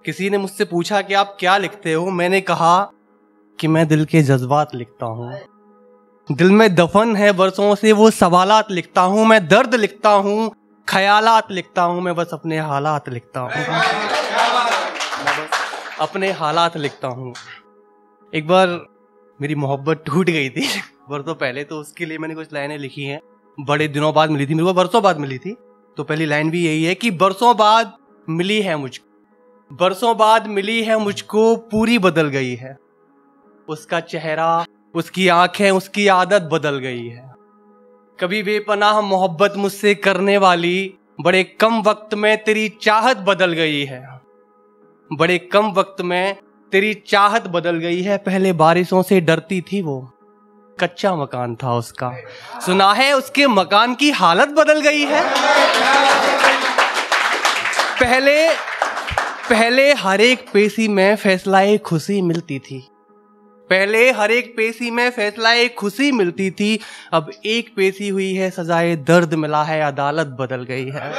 किसी ने मुझसे पूछा कि आप क्या लिखते हो, मैंने कहा कि मैं दिल के जज्बात लिखता हूँ। दिल में दफन है बरसों से वो सवालात लिखता हूँ, मैं दर्द लिखता हूँ, ख्यालात लिखता हूँ, मैं बस अपने हालात लिखता हूँ, अपने हालात लिखता हूँ। एक बार मेरी मोहब्बत टूट गई थी बरसों पहले, तो उसके लिए मैंने कुछ लाइनें लिखी हैं। बड़े दिनों बाद मिली थी मेरे को, बरसों बाद मिली थी। तो पहली लाइन भी यही है कि बरसों बाद मिली है मुझको, बरसों बाद मिली है मुझको, पूरी बदल गई है। उसका चेहरा, उसकी आंखें, उसकी आदत बदल गई है। कभी बेपनाह मोहब्बत मुझसे करने वाली, बड़े कम वक्त में तेरी चाहत बदल गई है। बड़े कम वक्त में तेरी चाहत बदल गई है। पहले बारिशों से डरती थी वो, कच्चा मकान था उसका, सुना है उसके मकान की हालत बदल गई है। पहले हर एक पेशी में फैसलाए खुशी मिलती थी, पहले हर एक पेशी में फैसलाए खुशी मिलती थी, अब एक पेशी हुई है सजाए दर्द मिला है, अदालत बदल गई है।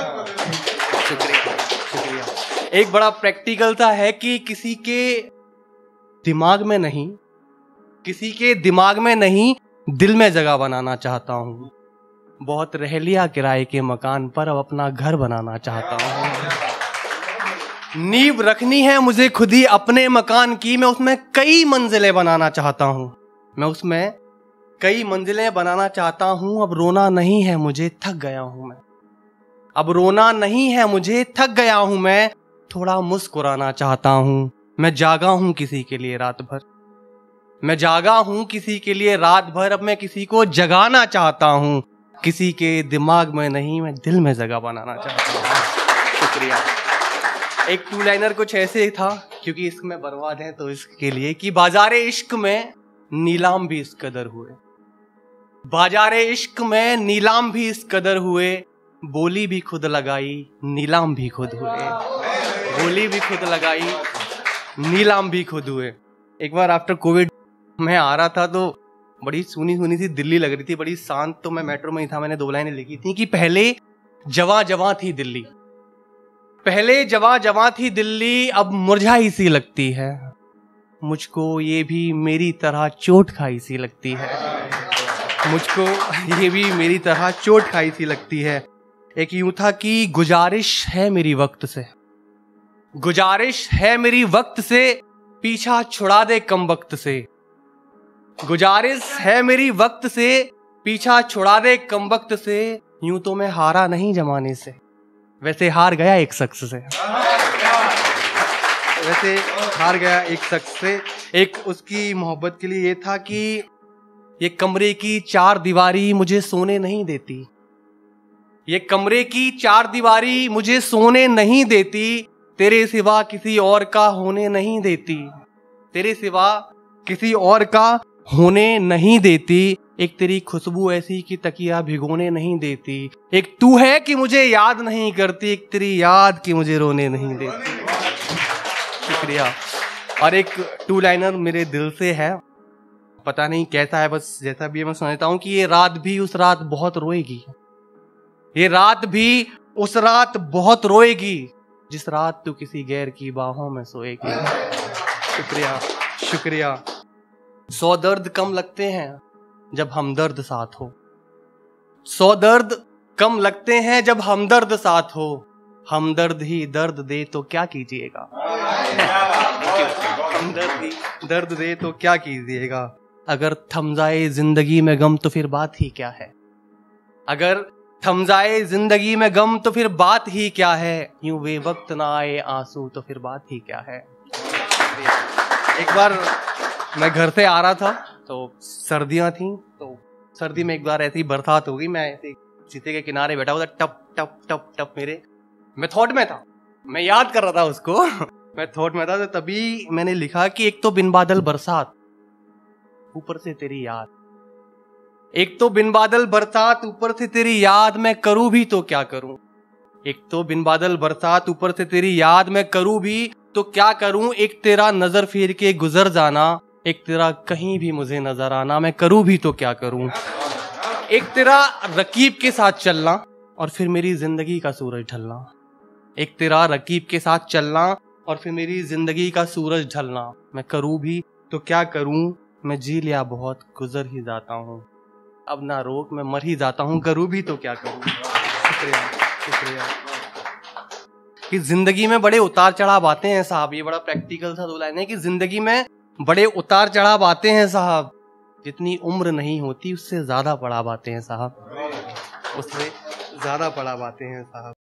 शुक्रिया। एक बड़ा प्रैक्टिकल सा है कि किसी के दिमाग में नहीं, किसी के दिमाग में नहीं, दिल में जगह बनाना चाहता हूँ। बहुत रह लिया किराए के मकान पर, अब अपना घर बनाना चाहता हूँ। नींव रखनी है मुझे खुद ही अपने मकान की, मैं उसमें कई मंजिलें बनाना चाहता हूँ, मैं उसमें कई मंजिलें बनाना चाहता हूँ। अब रोना नहीं है मुझे, थक गया हूँ मैं, अब रोना नहीं है मुझे, थक गया हूँ मैं, थोड़ा मुस्कुराना चाहता हूँ। मैं जागा हूँ किसी के लिए रात भर, मैं जागा हूँ किसी के लिए रात भर, अब मैं किसी को जगाना चाहता हूँ, किसी के दिमाग में नहीं, मैं दिल में जगह बनाना चाहता हूँ। शुक्रिया। एक टू लाइनर कुछ ऐसे था, क्योंकि इश्क में बर्बाद है तो इसके लिए, कि बाजारे इश्क में नीलाम भी इस कदर हुए, बाजारे इश्क में नीलाम भी इस कदर हुए, बोली भी खुद लगाई नीलाम भी खुद हुए, बोली भी खुद लगाई नीलाम भी खुद हुए। एक बार आफ्टर कोविड मैं आ रहा था तो बड़ी सुनी सुनी सी दिल्ली लग रही थी, बड़ी शांत, तो मैं मेट्रो में ही था। मैंने 2 लाइनें लिखी थी कि पहले जवां जवां थी दिल्ली, पहले जवां जवां थी दिल्ली, अब मुरझाई सी लगती है, मुझको ये भी मेरी तरह चोट खाई सी लगती है, मुझको ये भी मेरी तरह चोट खाई सी लगती है। एक यूं था कि गुजारिश है मेरी वक्त से, गुजारिश है मेरी वक्त से, पीछा छुड़ा दे कम वक्त से, गुजारिश है मेरी वक्त से, पीछा छुड़ा दे कम वक्त से, यूं तो मैं हारा नहीं जमाने से, वैसे हार गया एक शख्स से, वैसे हार गया एक शख्स से। एक उसकी मोहब्बत के लिए ये था कि ये कमरे की 4 दीवारी मुझे सोने नहीं देती, ये कमरे की 4 दीवारी मुझे सोने नहीं देती, तेरे सिवा किसी और का होने नहीं देती, तेरे सिवा किसी और का होने नहीं देती, एक तेरी खुशबू ऐसी कि तकिया भिगोने नहीं देती, एक तू है कि मुझे याद नहीं करती, एक तेरी याद कि मुझे रोने नहीं देती। शुक्रिया। और एक 2 लाइनर मेरे दिल से है, पता नहीं कैसा है, बस जैसा भी है मैं सुनाता हूँ कि ये रात भी उस रात बहुत रोएगी, ये रात भी उस रात बहुत रोएगी, जिस रात तू किसी गैर की बाहों में सोएगी। शुक्रिया। शुक्रिया। 100 दर्द कम लगते हैं जब हमदर्द साथ हो, 100 दर्द कम लगते हैं जब हमदर्द साथ हो, हमदर्द ही दर्द दे तो क्या कीजिएगा, हमदर्द ही दर्द दे तो क्या कीजिएगा, अगर थम जाए जिंदगी में गम तो फिर बात ही क्या है, अगर थम जाए जिंदगी में गम तो फिर बात ही क्या है, यूं वे वक्त ना आए आंसू तो फिर बात ही क्या है। एक बार मैं घर से आ रहा था तो सर्दियां थी, तो सर्दी में एक बार ऐसी बरसात हो गई, मैं ऐसे शीशे के किनारे बैठा हुआ था, टप टप टप टप मेरे, मैं थॉट में था, मैं याद कर रहा था उसको मैं थॉट में था, तो तभी मैंने लिखा कि एक तो बिन बादल बरसात, ऊपर से तेरी याद, एक तो बिन बादल बरसात ऊपर से तेरी याद, मैं करूं भी तो क्या करूं, एक तो बिन बादल बरसात ऊपर से तेरी याद, मैं करूं भी तो क्या करूं, एक तेरा नजर फेर के गुजर जाना, एक तेरा कहीं भी मुझे नजर आना, मैं करूं भी तो क्या करूं, एक तेरा रकीब के साथ चलना और फिर मेरी जिंदगी का सूरज ढलना, एक तेरा रकीब के साथ चलना और फिर मेरी जिंदगी का सूरज ढलना। मैं करूँ भी तो क्या करूँ, मैं जी लिया बहुत गुजर ही जाता हूँ, अब ना रोक मैं मर ही जाता हूँ, करूँ भी तो क्या करूँ। शुक्रिया शुक्रिया। कि जिंदगी में बड़े उतार चढ़ाव आते हैं साहब, ये बड़ा प्रैक्टिकल सा 2 लाइन है कि जिंदगी में बड़े उतार चढ़ाव आते हैं साहब, जितनी उम्र नहीं होती उससे ज्यादा पड़ाव आते हैं साहब, उससे ज्यादा पड़ाव आते हैं साहब।